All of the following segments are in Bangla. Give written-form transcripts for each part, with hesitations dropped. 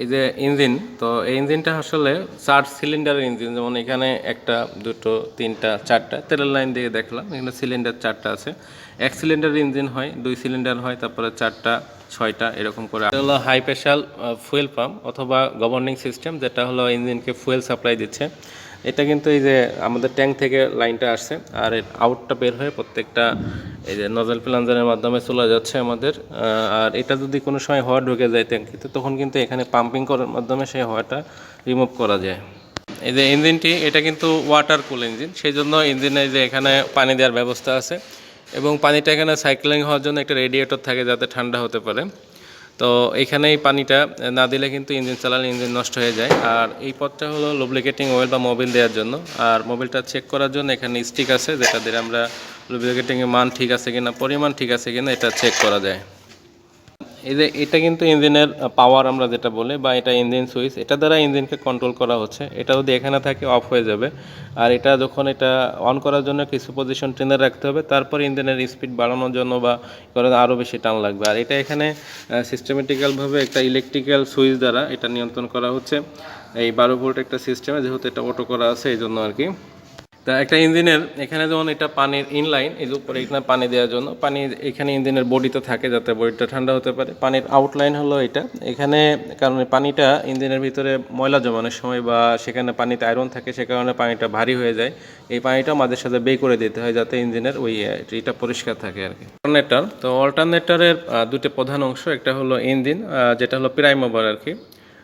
এই যে ইঞ্জিন, তো এই ইঞ্জিনটা আসলে 4 সিলিন্ডারের ইঞ্জিন। যেমন এখানে একটা, দুটো, তিনটা, চারটা, তেলের লাইন দিয়ে দেখলাম এখানে সিলিন্ডার 4টা আছে। 1 সিলিন্ডারের ইঞ্জিন হয়, 2 সিলিন্ডার হয়, তারপরে 4টা, 6টা এরকম করে। এটা হলো হাই প্রেশার ফুয়েল পাম্প অথবা গভর্নিং সিস্টেম, যেটা হলো ইঞ্জিনকে ফুয়েল সাপ্লাই দিচ্ছে। এটা কিন্তু এই যে আমাদের ট্যাঙ্ক থেকে লাইনটা আসছে, আর এর আউটটা বের হয়ে প্রত্যেকটা এই যে নজল প্লাঞ্জারের মাধ্যমে চলে যাচ্ছে আমাদের। আর এটা যদি কোনো সময় হাওয়া ঢুকে যায় ট্যাঙ্কিতে, তখন কিন্তু এখানে পাম্পিং করার মাধ্যমে সেই হাওয়াটা রিমুভ করা যায়। এই যে ইঞ্জিনটি, এটা কিন্তু ওয়াটার কুল ইঞ্জিন, সেই জন্য ইঞ্জিনে যে এখানে পানি দেওয়ার ব্যবস্থা আছে, এবং পানিটা এখানে সাইক্লিং হওয়ার জন্য একটা রেডিয়েটর থাকে যাতে ঠান্ডা হতে পারে। তো এখানে এই পানিটা না দিলে কিন্তু ইঞ্জিন চালালে ইঞ্জিন নষ্ট হয়ে যায়। আর এই পথটা হলো লুব্রিকেটিং অয়েল বা মোবিল দেওয়ার জন্য। আর মোবিলটা চেক করার জন্য এখানে স্টিক আছে, যেটা দিয়ে আমরা লুব্রিকেটিংয়ের মান ঠিক আছে কিনা, পরিমাণ ঠিক আছে কিনা এটা চেক করা যায়। এই যে এটা কিন্তু ইঞ্জিনের পাওয়ার আমরা যেটা বলি, বা এটা ইঞ্জিন সুইচ, এটা দ্বারা ইঞ্জিনকে কন্ট্রোল করা হচ্ছে। এটা যদি এখানে থাকে অফ হয়ে যাবে। আর এটা যখন এটা অন করার জন্য কিছু পজিশন টেনে রাখতে হবে, তারপর ইঞ্জিনের স্পিড বাড়ানোর জন্য বা করে আরও বেশি টান লাগবে। আর এটা এখানে সিস্টেমেটিক্যালভাবে একটা ইলেকট্রিক্যাল সুইচ দ্বারা এটা নিয়ন্ত্রণ করা হচ্ছে, এই 12 ভোল্ট একটা সিস্টেমে, যেহেতু এটা অটো করা আছে এই জন্য আর কি। তা একটা ইঞ্জিনের এখানে যেমন এটা পানির ইনলাইন, এই উপরে এখানে পানি দেওয়ার জন্য পানি এখানে ইঞ্জিনের বডিতে থাকে যাতে বডিটা ঠান্ডা হতে পারে। পানির আউটলাইন হলো এটা এখানে, কারণ পানিটা ইঞ্জিনের ভিতরে ময়লা জমানোর সময় বা সেখানে পানিতে আয়রন থাকে, সে কারণে পানিটা ভারী হয়ে যায়। এই পানিটা মাঝে সাথে বের করে দিতে হয় যাতে ইঞ্জিনের ওই এটা পরিষ্কার থাকে আর কি। অল্টারনেটর, তো অল্টারনেটরের দুটো প্রধান অংশ, একটা হলো ইঞ্জিন, যেটা হলো প্রাইম মুভার আর কি।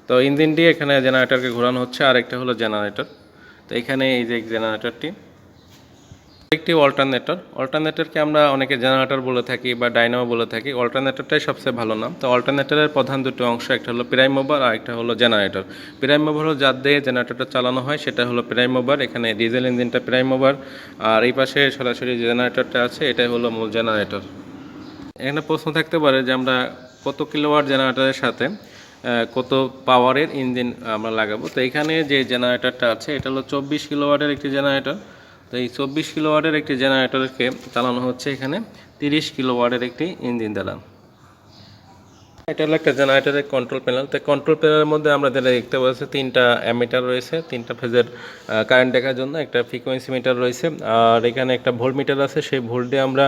তো ইঞ্জিন দিয়ে এখানে জেনারেটরকে ঘোরানো হচ্ছে, আর একটা হলো জেনারেটর। তো এখানে এই যে জেনারেটরটি একটি অল্টারনেটরকে আমরা অনেকে জেনারেটর বলে থাকি বা ডাইনামো বলে থাকি। অল্টারনেটরটাই সবচেয়ে ভালো নাম। তো অল্টারনেটরের প্রধান দুটো অংশ, একটা হলো প্রাইম মুভার আর একটা হলো জেনারেটর। প্রাইম মুভার হলো যার দিয়ে জেনারেটরটা চালানো হয়, সেটা হলো প্রাইম মুভার। এখানে ডিজেল ইঞ্জিনটা প্রাইম মুভার, আর এই পাশে সরাসরি জেনারেটরটা আছে, এটাই হলো মূল জেনারেটর। এখানে প্রশ্ন থাকতে পারে যে আমরা কত কিলোওয়াট জেনারেটরের সাথে কত পাওয়ারের ইঞ্জিন আমরা লাগাবো। তো এখানে যে জেনারেটরটা আছে এটা হলো 24 কিলোওয়াটের একটি জেনারেটর। তো এই 24 কিলোওয়াটের একটি জেনারেটরকে চালানো হচ্ছে এখানে 30 কিলোওয়াটের একটি ইঞ্জিন দ্বারা। এটা হলো একটা জেনারেটরের কন্ট্রোল প্যানেল। তো কন্ট্রোল প্যানেলের মধ্যে আমরা যেটা দেখতে পাচ্ছি, 3টা অ্যামিটার রয়েছে, 3টা ফেজের কারেন্ট দেখার জন্য, একটা ফ্রিকোয়েন্সি মিটার রয়েছে, আর এখানে একটা ভোল্ট মিটার আছে। সেই ভোল্ট দিয়ে আমরা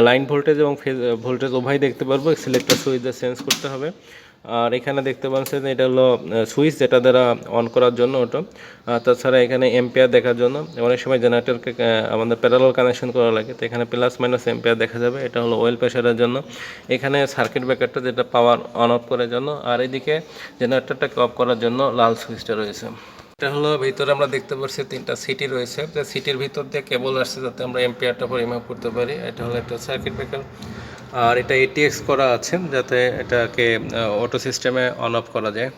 লাইন ভোল্টেজ এবং ফেজ ভোল্টেজ উভয় দেখতে পারবো। সিলেক্টর সুইচ দিয়ে চেঞ্জ করতে হবে। আর এখানে দেখতে পাচ্ছেন এটা হলো সুইচ, যেটা দ্বারা অন করার জন্য ওটা। তাছাড়া এখানে এম্পিয়ার দেখার জন্য, অনেক সময় জেনারেটরকে আমাদের প্যারালাল কানেকশন করা লাগে, তো এখানে প্লাস মাইনাস এম্পিয়ার দেখা যাবে। এটা হলো অয়েল প্রেশারের জন্য। এখানে সার্কিট ব্রেকারটা, যেটা পাওয়ার অন অফ করার জন্য। আর এদিকে জেনারেটরটাকে অফ করার জন্য লাল সুইচটা রয়েছে। এটা হলো ভিতরে আমরা দেখতে পাচ্ছি 3টা সিটি রয়েছে। তো সিটির ভিতর দিয়ে কেবল আসছে যাতে আমরা এম্পিয়ারটা পরিমাপ করতে পারি। এটা হলো একটা সার্কিট ব্রেকার, আর এটা এটিএক্স করা আছে যাতে এটাকে অটো সিস্টেমে অন অফ করা যায়।